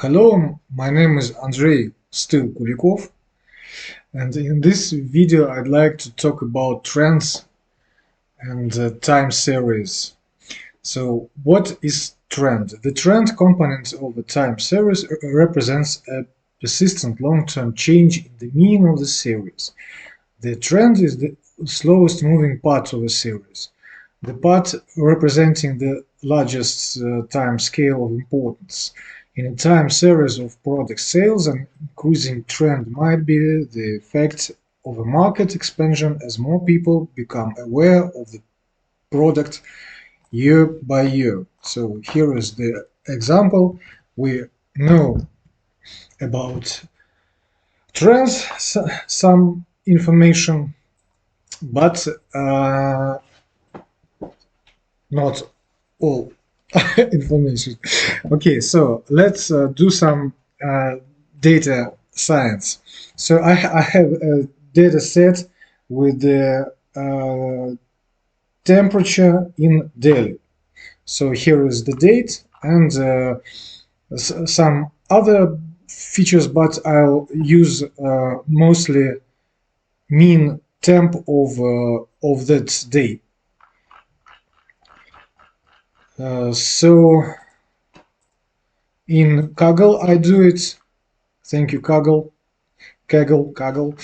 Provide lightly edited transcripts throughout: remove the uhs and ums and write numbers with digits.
Hello, my name is Andrei Still Kulikov, and in this video I'd like to talk about trends and time series. So what is trend? The trend component of a time series represents a persistent long-term change in the meaning of the series. The trend is the slowest moving part of a series, the part representing the largest time scale of importance. In a time series of product sales, an increasing trend might be the effect of a market expansion as more people become aware of the product year by year. So here is the example. We know about trends, some information, but not all information. Okay, so let's do some data science. So I have a data set with the temperature in Delhi. So here is the date and some other features, but I'll use mostly mean temp of that day. So in Kaggle I do it. Thank you, Kaggle. Kaggle.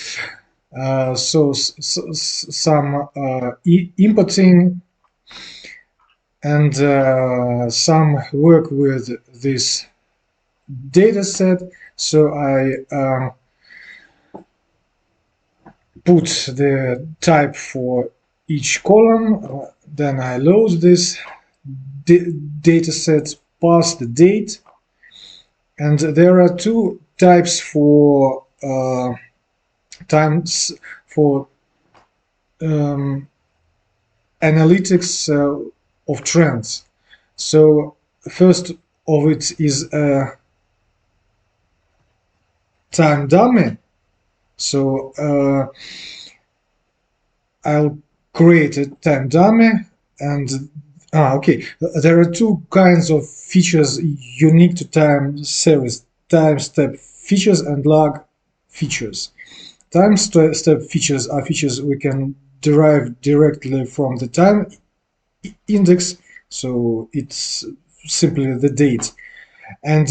So some inputting and some work with this data set. So I put the type for each column, then I load this data set, pass the date, and there are two types for times for analytics of trends. So first of it is a time dummy. So I'll create a time dummy and okay, there are two kinds of features unique to time series: time step features and log features. Time step features are features we can derive directly from the time index, so it's simply the date. And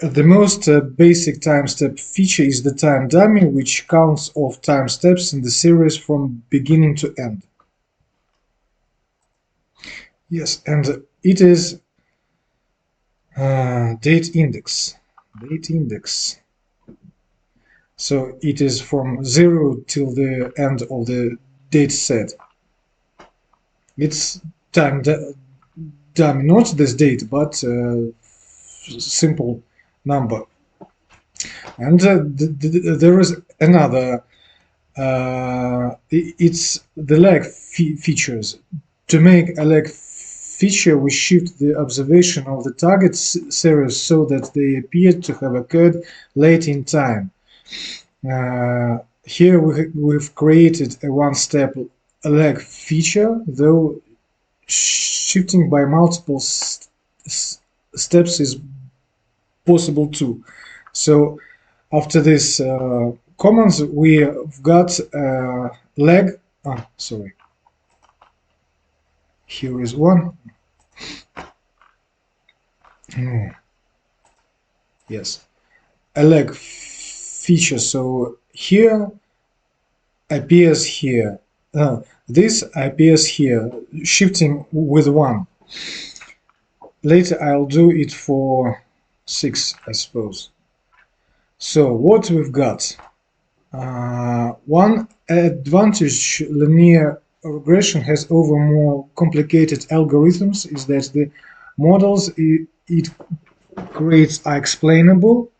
the most basic time step feature is the time dummy, which counts off time steps in the series from beginning to end. Yes, and it is date index. Date index. So it is from 0 till the end of the date set. It's time dummy, not this date, but simple number. And there is another. It's the lag features. To make a lag feature, we shift the observation of the target series so that they appear to have occurred late in time. Here we've created a one-step lag feature, though shifting by multiple steps is possible too. So after this commands, we've got lag. Sorry. Here is one. Yes, a lag feature. So here appears here. This appears here, shifting with 1. Later I'll do it for 6, I suppose. So what we've got, one advantage linear regression has over more complicated algorithms is that the models it creates are explainable.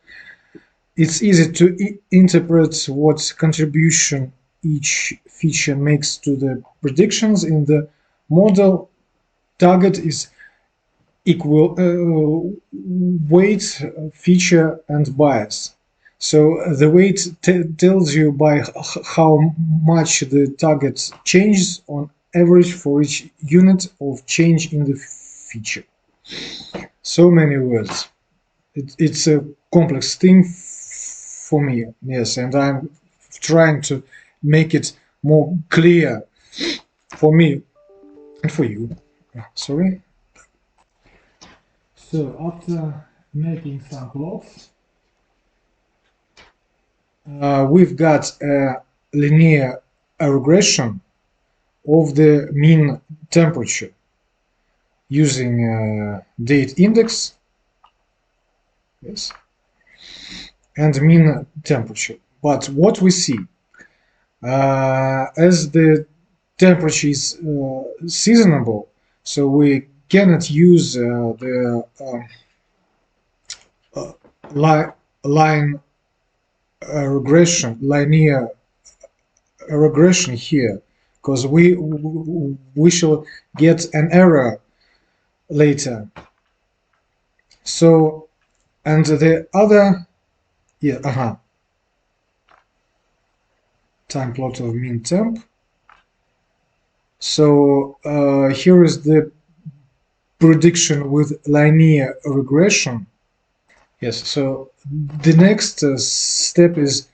It's easy to interpret what contribution each feature makes to the predictions. In the model, target is equal weight, feature, and bias. So the weight tells you by how much the target changes on average for each unit of change in the feature. So many words. it's a complex thing for me, yes, and I'm trying to make it more clear for me and for you. Sorry. So after making some plots, we've got a linear regression of the mean temperature using date index, yes, and mean temperature. But what we see, as the temperature is seasonable, so we cannot use the uh, li line regression, linear regression here, because we shall get an error later. So, and the other, yeah, time plot of mean temp. So here is the prediction with linear regression. Yes, so the next step is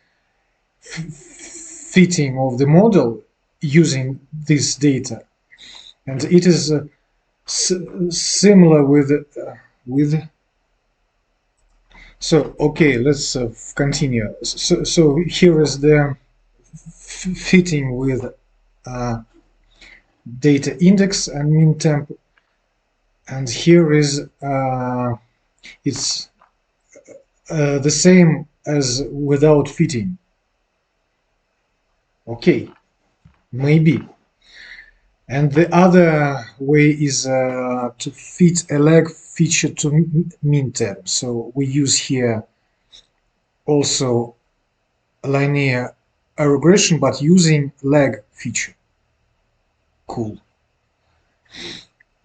fitting of the model using this data, and it is similar with. So okay, let's continue. So here is the fitting with uh, data index and mean temp, and here is it's the same as without fitting. Okay, maybe. And the other way is to fit a lag feature to mean temp. So we use here also linear regression, but using lag feature. Cool,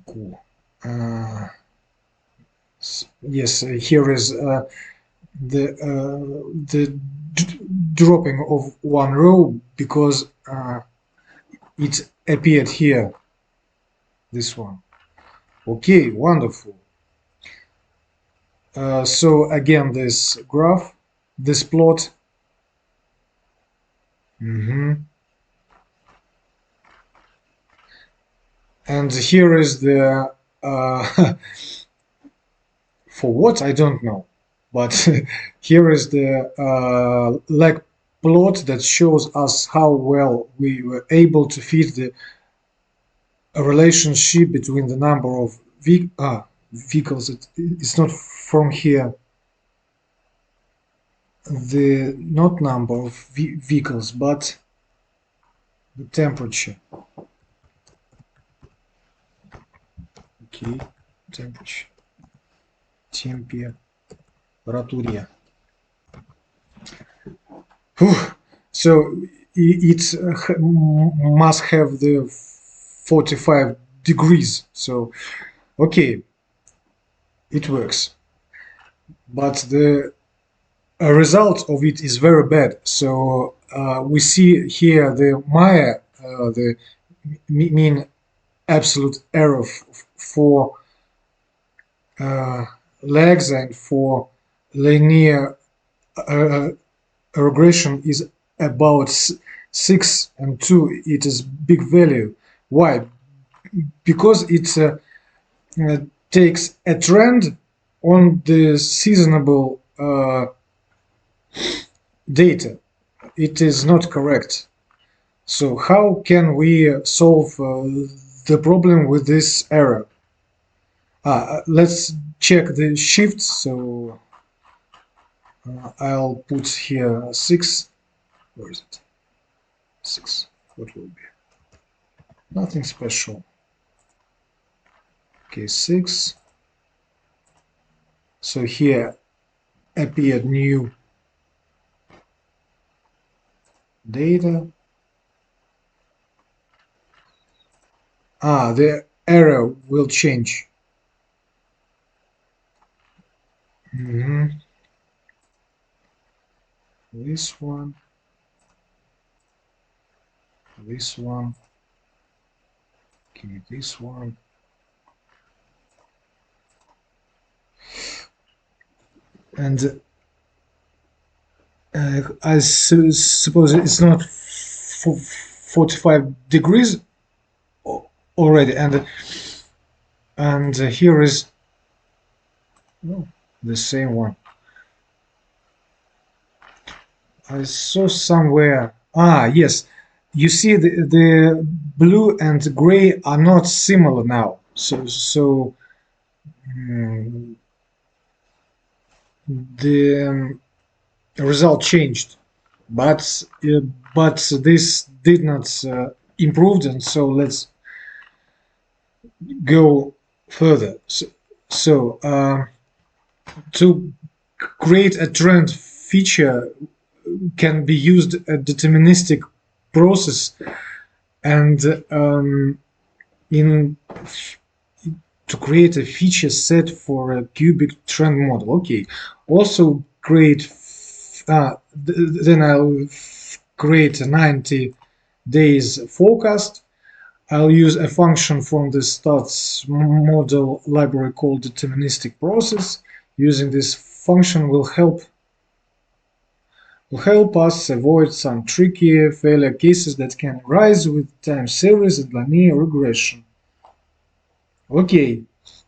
cool. Uh, yes, here is the dropping of one row because it appeared here. This one. Okay, wonderful. So again, this graph, this plot. And here is the for what I don't know, but here is the lag plot that shows us how well we were able to fit the a relationship between the number of vehicles. It's not from here. The not number of vehicles, but the temperature. Okay, temperature. Температуре. So it must have the 45 degrees. So, okay, it works. But the result of it is very bad. So we see here the Maya, the mean absolute error for legs and for linear regression is about 6 and 2. It is big value. Why? Because it takes a trend on the seasonable data. It is not correct. So how can we solve the problem with this error? Let's check the shift. So I'll put here 6. Where is it? 6. What will be? Nothing special. Okay, 6. So here appeared new data. The error will change. This one, this one, okay, this one. and I suppose it's not 45 degrees already, and here is the same one. I saw somewhere. Ah, yes. You see, the blue and gray are not similar now. So mm, the result changed, but this did not improve, and so let's go further. So to create a trend feature can be used a deterministic process, and in to create a feature set for a cubic trend model. Okay, also create then I'll create a 90 days forecast. I'll use a function from the stats model library called deterministic process. Using this function will help us avoid some tricky failure cases that can arise with time series and linear regression. Okay,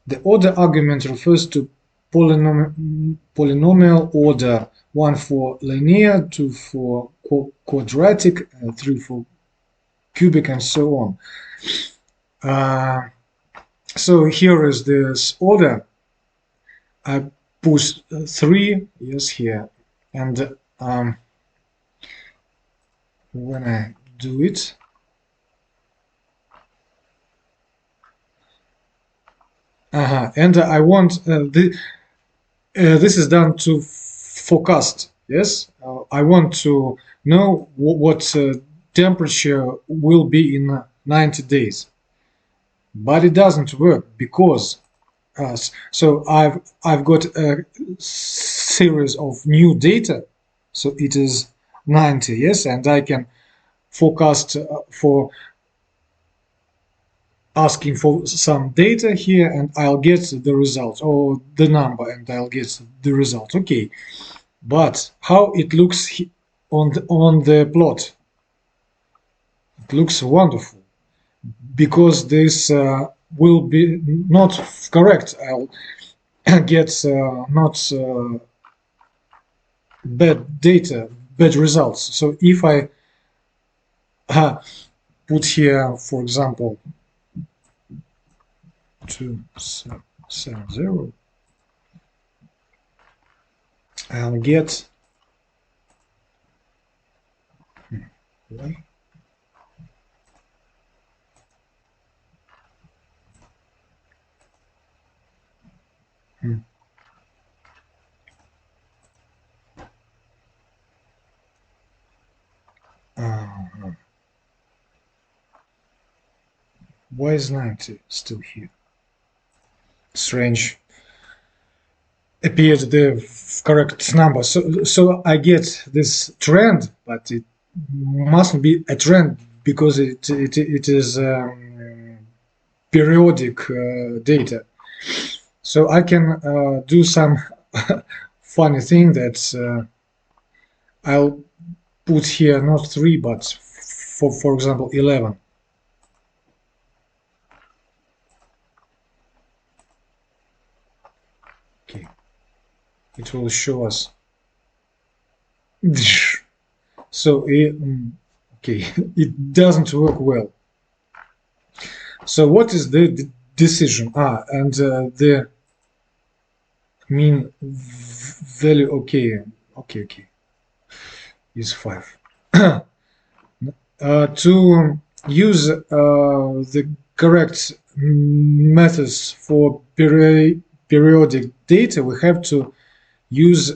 the order argument refers to polynomial order: 1 for linear, 2 for quadratic, 3 for cubic, and so on. So here is this order. I push 3, yes, here, and when I do it, and I want this is done to forecast. Yes, I want to know what temperature will be in 90 days, but it doesn't work because so I've got a series of new data, so it is 90, yes, and I can forecast for asking for some data here, and I'll get the result, or the number, and I'll get the result. Okay, but how it looks on the plot? It looks wonderful because this will be not correct. I'll get not bad data, bad results. So if I put here, for example, 270, I'll get why? Why is 90 still here? Strange. Appeared the correct number. So I get this trend, but it mustn't be a trend because it is periodic data. So I can do some funny thing that I'll put here not 3 but for example 11. Okay, it will show us. So okay, it doesn't work well. So what is the decision? And the mean value. Okay, is 5. To use the correct methods for periodic data, we have to use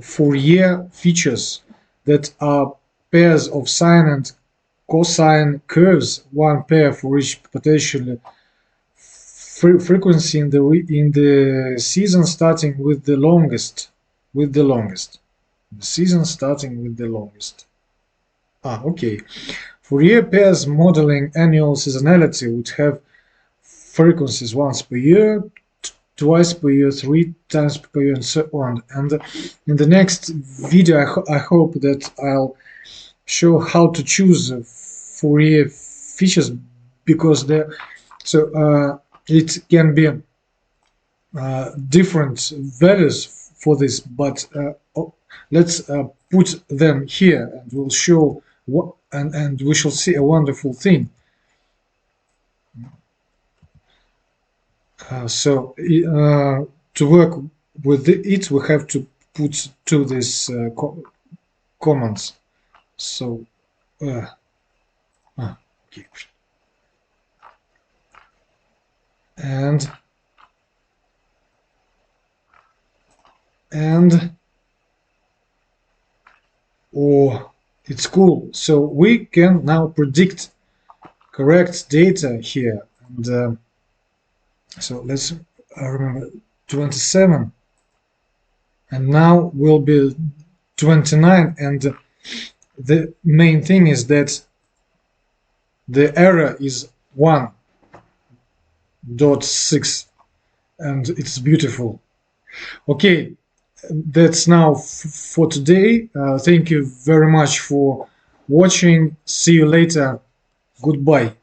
Fourier features that are pairs of sine and cosine curves, one pair for each potential frequency in the season starting with the longest. The season starting with the longest. Okay. Fourier pairs modeling annual seasonality would have frequencies once per year, twice per year, 3 times per year, and so on. And in the next video, I hope that I'll show how to choose Fourier features, because it can be different values for this, but let's put them here, and we'll show what, and we shall see a wonderful thing. To work with it, we have to put to these commands. So okay. And oh, it's cool. So we can now predict correct data here. And so let's remember 27, and now will be 29. And the main thing is that the error is 1.6, and it's beautiful. Okay, that's now for today. Thank you very much for watching. See you later. Goodbye.